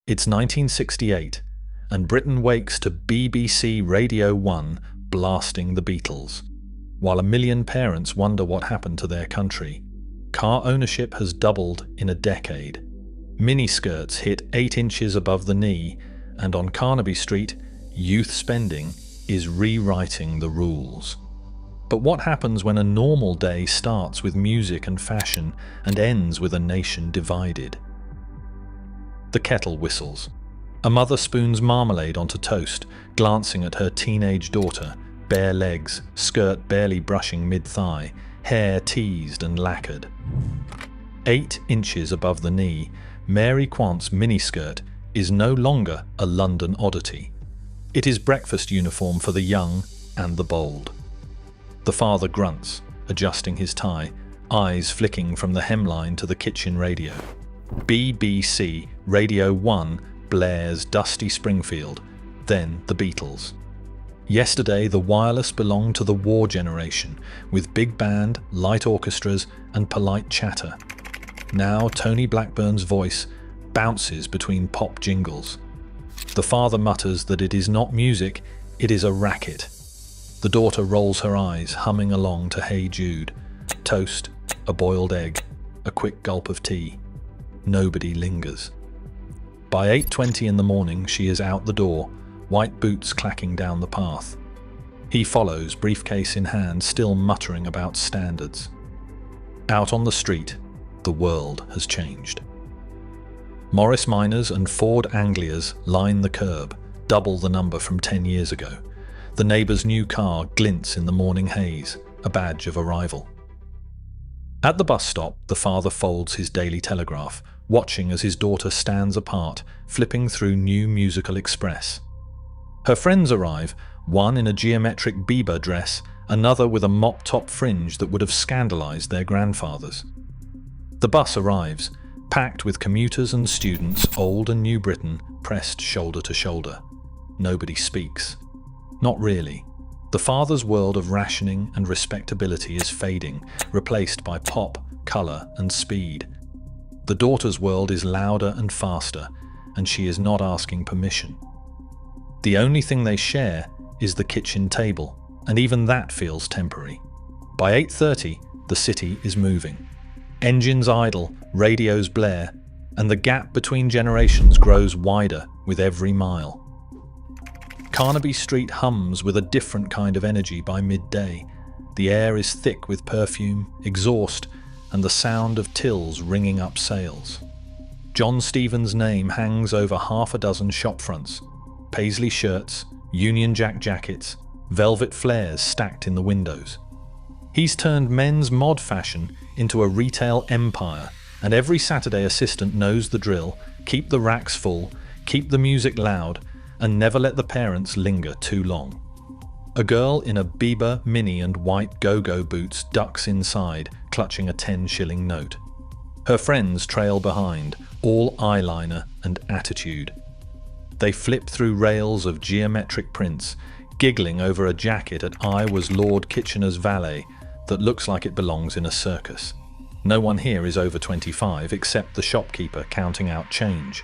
It's 1968, and Britain wakes to BBC Radio 1 blasting the Beatles. While a million parents wonder what happened to their country, car ownership has doubled in a decade. Miniskirts hit 8 inches above the knee, and on Carnaby Street, youth spending is rewriting the rules. But what happens when a normal day starts with music and fashion and ends with a nation divided? The kettle whistles. A mother spoons marmalade onto toast, glancing at her teenage daughter, bare legs, skirt barely brushing mid-thigh, hair teased and lacquered. 8 inches above the knee, Mary Quant's miniskirt is no longer a London oddity. It is breakfast uniform for the young and the bold. The father grunts, adjusting his tie, eyes flicking from the hemline to the kitchen radio. BBC Radio 1 blares Dusty Springfield, then the Beatles. Yesterday, the wireless belonged to the war generation, with big band, light orchestras, and polite chatter. Now, Tony Blackburn's voice bounces between pop jingles. The father mutters that it is not music, it is a racket. The daughter rolls her eyes, humming along to Hey Jude. Toast, a boiled egg, a quick gulp of tea. Nobody lingers. By 8:20 in the morning, she is out the door, white boots clacking down the path. He follows, briefcase in hand, still muttering about standards. Out on the street, the world has changed. Morris Minors and Ford Anglias line the curb, double the number from 10 years ago. The neighbour's new car glints in the morning haze, a badge of arrival. At the bus stop, the father folds his Daily Telegraph, watching as his daughter stands apart, flipping through New Musical Express. Her friends arrive, one in a geometric Bieber dress, another with a mop-top fringe that would have scandalised their grandfathers. The bus arrives, packed with commuters and students, old and new Britain, pressed shoulder to shoulder. Nobody speaks. Not really. The father's world of rationing and respectability is fading, replaced by pop, colour and speed. The daughter's world is louder and faster, and she is not asking permission. The only thing they share is the kitchen table, and even that feels temporary. By 8:30, the city is moving. Engines idle, radios blare, and the gap between generations grows wider with every mile. Carnaby Street hums with a different kind of energy by midday. The air is thick with perfume, exhaust, and the sound of tills ringing up sales. John Stevens' name hangs over half a dozen shopfronts. Paisley shirts, Union Jack jackets, velvet flares stacked in the windows. He's turned men's mod fashion into a retail empire, and every Saturday assistant knows the drill: keep the racks full, keep the music loud, and never let the parents linger too long. A girl in a Bieber mini and white go-go boots ducks inside, clutching a 10-shilling note. Her friends trail behind, all eyeliner and attitude. They flip through rails of geometric prints, giggling over a jacket at I was Lord Kitchener's valet that looks like it belongs in a circus. No one here is over 25 except the shopkeeper counting out change.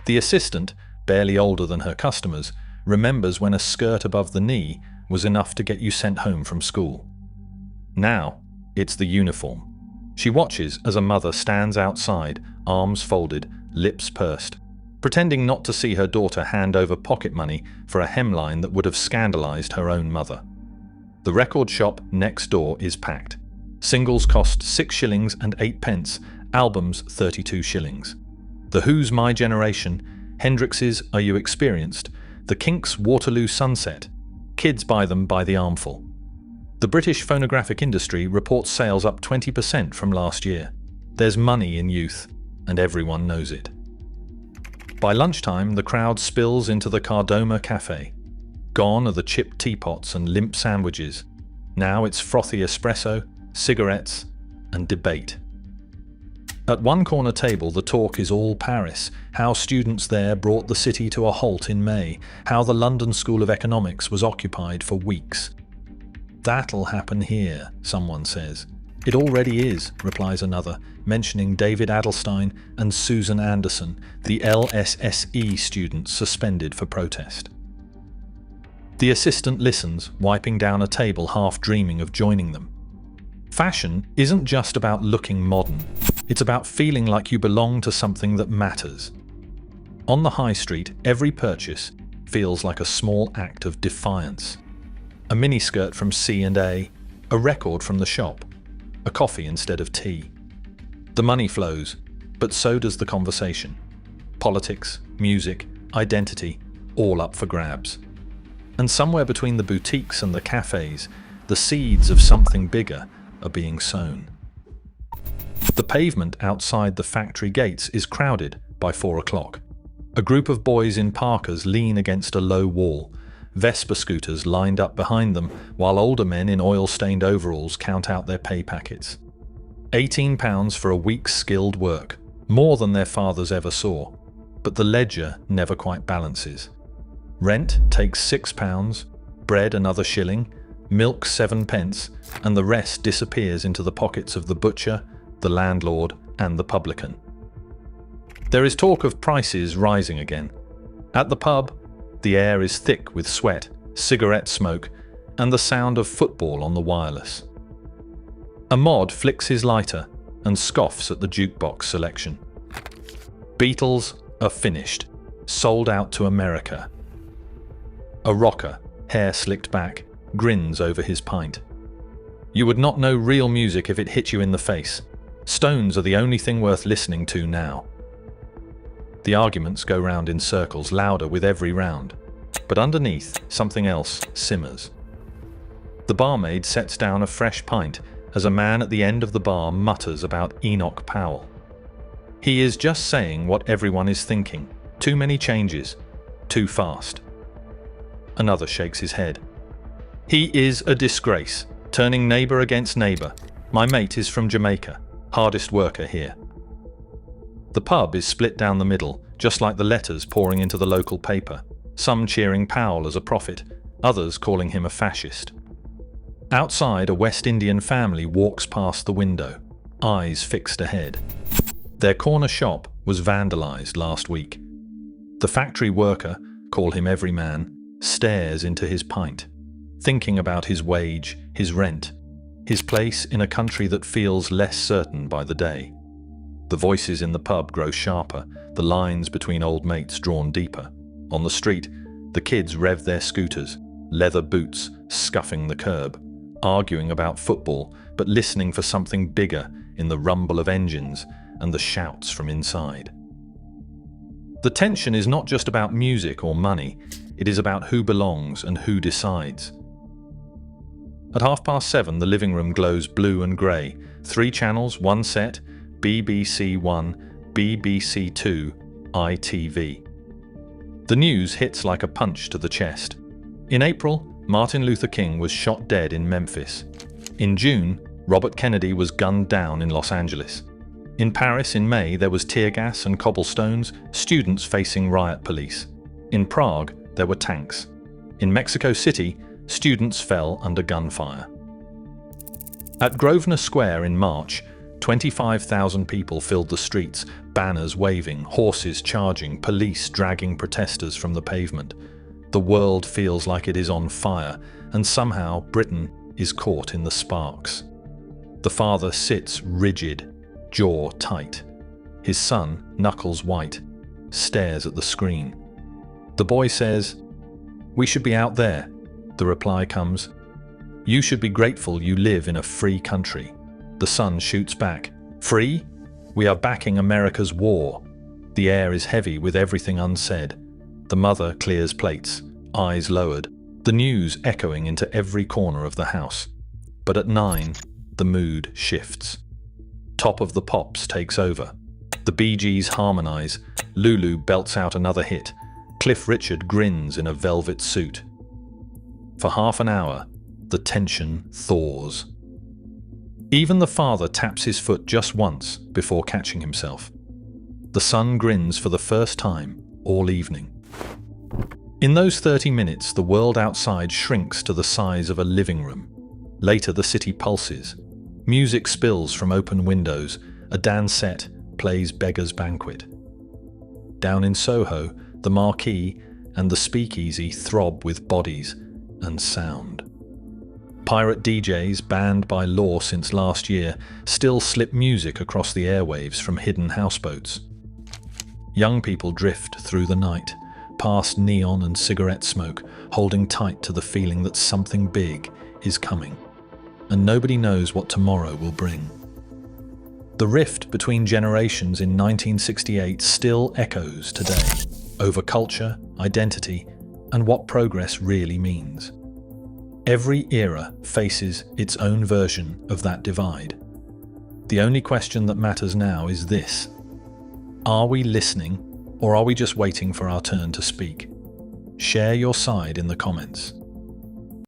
The assistant, barely older than her customers, remembers when a skirt above the knee was enough to get you sent home from school. Now, it's the uniform. She watches as a mother stands outside, arms folded, lips pursed, pretending not to see her daughter hand over pocket money for a hemline that would have scandalised her own mother. The record shop next door is packed. Singles cost 6 shillings and 8 pence, albums 32 shillings. The Who's My Generation, Hendrix's Are You Experienced, the Kinks' Waterloo Sunset. Kids buy them by the armful. The British phonographic industry reports sales up 20% from last year. There's money in youth, and everyone knows it. By lunchtime, the crowd spills into the Cardoma Cafe. Gone are the chipped teapots and limp sandwiches. Now it's frothy espresso, cigarettes, and debate. At one corner table, the talk is all Paris, how students there brought the city to a halt in May, how the London School of Economics was occupied for weeks. That'll happen here, someone says. "It already is," replies another, mentioning David Adelstein and Susan Anderson, the LSSE students suspended for protest. The assistant listens, wiping down a table, half dreaming of joining them. Fashion isn't just about looking modern, it's about feeling like you belong to something that matters. On the high street, every purchase feels like a small act of defiance. A miniskirt from C&A, a record from the shop, a coffee instead of tea. The money flows, but so does the conversation. Politics, music, identity, all up for grabs. And somewhere between the boutiques and the cafes, the seeds of something bigger are being sown. The pavement outside the factory gates is crowded by 4 o'clock. A group of boys in parkas lean against a low wall, Vespa scooters lined up behind them, while older men in oil-stained overalls count out their pay packets. £18 for a week's skilled work, more than their fathers ever saw, but the ledger never quite balances. Rent takes £6, bread another shilling, milk 7 pence, and the rest disappears into the pockets of the butcher, the landlord, and the publican. There is talk of prices rising again. At the pub, the air is thick with sweat, cigarette smoke, and the sound of football on the wireless. A mod flicks his lighter and scoffs at the jukebox selection. Beatles are finished, sold out to America. A rocker, hair slicked back, grins over his pint. You would not know real music if it hit you in the face. Stones are the only thing worth listening to now. The arguments go round in circles, louder with every round. But underneath, something else simmers. The barmaid sets down a fresh pint as a man at the end of the bar mutters about Enoch Powell. He is just saying what everyone is thinking. Too many changes. Too fast. Another shakes his head. He is a disgrace, turning neighbour against neighbour. My mate is from Jamaica, hardest worker here. The pub is split down the middle, just like the letters pouring into the local paper, some cheering Powell as a prophet, others calling him a fascist. Outside, a West Indian family walks past the window, eyes fixed ahead. Their corner shop was vandalised last week. The factory worker, call him Everyman, stares into his pint, thinking about his wage, his rent, his place in a country that feels less certain by the day. The voices in the pub grow sharper, the lines between old mates drawn deeper. On the street, the kids rev their scooters, leather boots scuffing the curb, arguing about football, but listening for something bigger in the rumble of engines and the shouts from inside. The tension is not just about music or money, it is about who belongs and who decides. At 7:30, the living room glows blue and grey. 3 channels, 1 set, BBC 1, BBC 2, ITV. The news hits like a punch to the chest. In April, Martin Luther King was shot dead in Memphis. In June, Robert Kennedy was gunned down in Los Angeles. In Paris in May, there was tear gas and cobblestones, students facing riot police. In Prague, there were tanks. In Mexico City, students fell under gunfire. At Grosvenor Square in March, 25,000 people filled the streets, banners waving, horses charging, police dragging protesters from the pavement. The world feels like it is on fire, and somehow Britain is caught in the sparks. The father sits rigid, jaw tight. His son, knuckles white, stares at the screen. The boy says, "We should be out there." The reply comes, "You should be grateful you live in a free country." The son shoots back, "Free? We are backing America's war." The air is heavy with everything unsaid. The mother clears plates, eyes lowered, the news echoing into every corner of the house. But at 9, the mood shifts. Top of the Pops takes over. The Bee Gees harmonise, Lulu belts out another hit, Cliff Richard grins in a velvet suit. For half an hour, the tension thaws. Even the father taps his foot just once before catching himself. The son grins for the first time all evening. In those 30 minutes, the world outside shrinks to the size of a living room. Later, the city pulses. Music spills from open windows. A dance set plays Beggar's Banquet. Down in Soho, the marquee and the speakeasy throb with bodies and sound. Pirate DJs, banned by law since last year, still slip music across the airwaves from hidden houseboats. Young people drift through the night, past neon and cigarette smoke, holding tight to the feeling that something big is coming, and nobody knows what tomorrow will bring. The rift between generations in 1968 still echoes today, over culture, identity, and what progress really means. Every era faces its own version of that divide. The only question that matters now is this: are we listening, or are we just waiting for our turn to speak? Share your side in the comments.